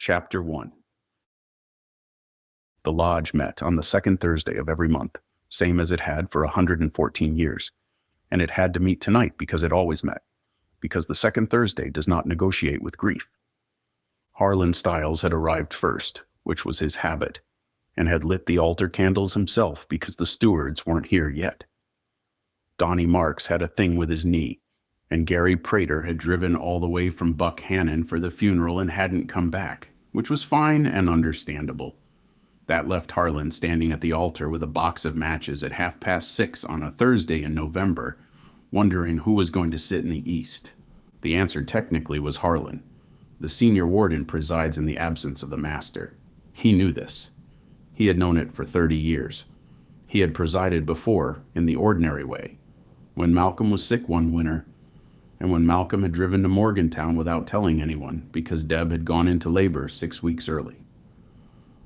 Chapter 1. The lodge met on the second Thursday of every month, same as it had for 114 years, and it had to meet tonight because it always met, because the second Thursday does not negotiate with grief. Harlan Stiles had arrived first, which was his habit, and had lit the altar candles himself because the stewards weren't here yet. Donnie Marks had a thing with his knee, and Gary Prater had driven all the way from Buckhannon for the funeral and hadn't come back, which was fine and understandable. That left Harlan standing at the altar with a box of matches at 6:30 on a Thursday in November, wondering who was going to sit in the east. The answer technically was Harlan. The senior warden presides in the absence of the master. He knew this. He had known it for 30 years. He had presided before in the ordinary way, when Malcolm was sick one winter, and when Malcolm had driven to Morgantown without telling anyone because Deb had gone into labor 6 weeks early.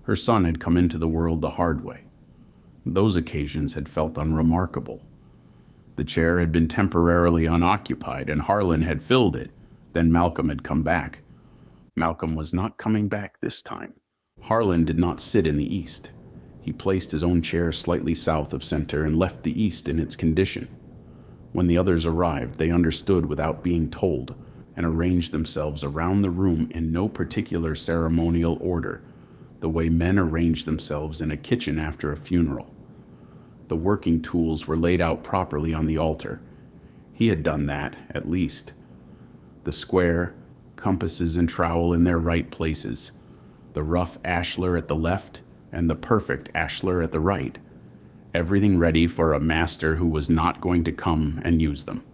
Her son had come into the world the hard way. Those occasions had felt unremarkable. The chair had been temporarily unoccupied, and Harlan had filled it. Then Malcolm had come back. Malcolm was not coming back this time. Harlan did not sit in the east. He placed his own chair slightly south of center and left the east in its condition. When the others arrived, they understood without being told and arranged themselves around the room in no particular ceremonial order, the way men arrange themselves in a kitchen after a funeral. The working tools were laid out properly on the altar. He had done that, at least. The square, compasses and trowel in their right places, the rough ashlar at the left and the perfect ashlar at the right. Everything ready for a master who was not going to come and use them.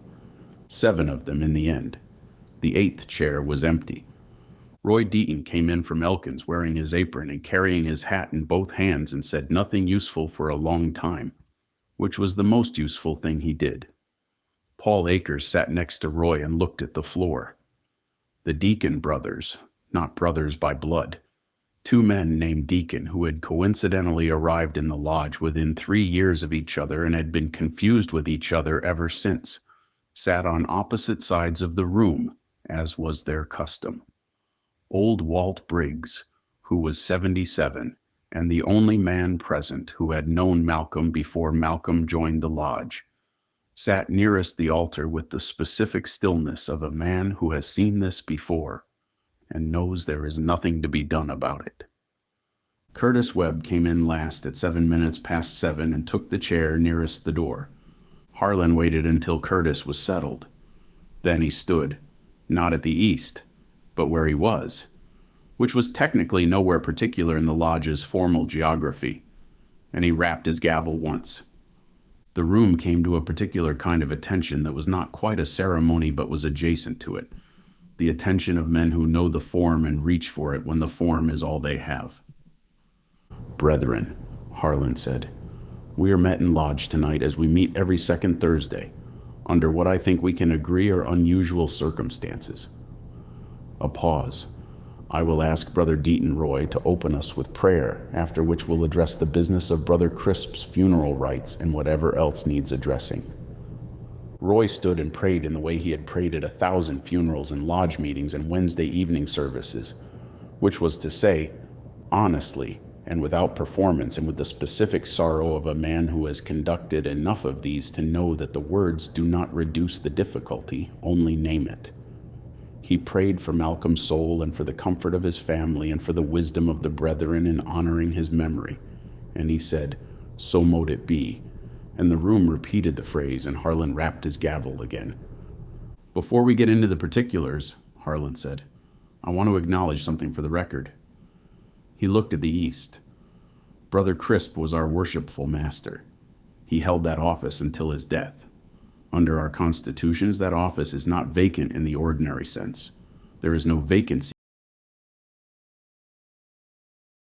7 of them in the end. The 8th chair was empty. Roy Deaton came in from Elkins wearing his apron and carrying his hat in both hands and said nothing useful for a long time, which was the most useful thing he did. Paul Akers sat next to Roy and looked at the floor. The Deacon brothers, not brothers by blood, 2 men named Deacon who had coincidentally arrived in the lodge within 3 years of each other and had been confused with each other ever since, sat on opposite sides of the room, as was their custom. Old Walt Briggs, who was 77, and the only man present who had known Malcolm before Malcolm joined the lodge, sat nearest the altar with the specific stillness of a man who has seen this before and knows there is nothing to be done about it. Curtis Webb came in last at 7:07 and took the chair nearest the door. Harlan waited until Curtis was settled. Then he stood, not at the east, but where he was, which was technically nowhere particular in the lodge's formal geography, and he rapped his gavel once. The room came to a particular kind of attention that was not quite a ceremony but was adjacent to it, the attention of men who know the form and reach for it when the form is all they have. "Brethren," Harlan said, "we are met in lodge tonight as we meet every second Thursday, under what I think we can agree are unusual circumstances." A pause. "I will ask Brother Deaton Roy to open us with prayer, after which we'll address the business of Brother Crisp's funeral rites and whatever else needs addressing." Roy stood and prayed in the way he had prayed at 1,000 funerals and lodge meetings and Wednesday evening services, which was to say, honestly and without performance and with the specific sorrow of a man who has conducted enough of these to know that the words do not reduce the difficulty, only name it. He prayed for Malcolm's soul and for the comfort of his family and for the wisdom of the brethren in honoring his memory, and he said, "So mote it be," and the room repeated the phrase, and Harlan rapped his gavel again. "Before we get into the particulars," Harlan said, "I want to acknowledge something for the record." He looked at the east. Brother Crisp was our worshipful master. He held that office until his death. Under our constitutions, that office is not vacant in the ordinary sense. There is no vacancy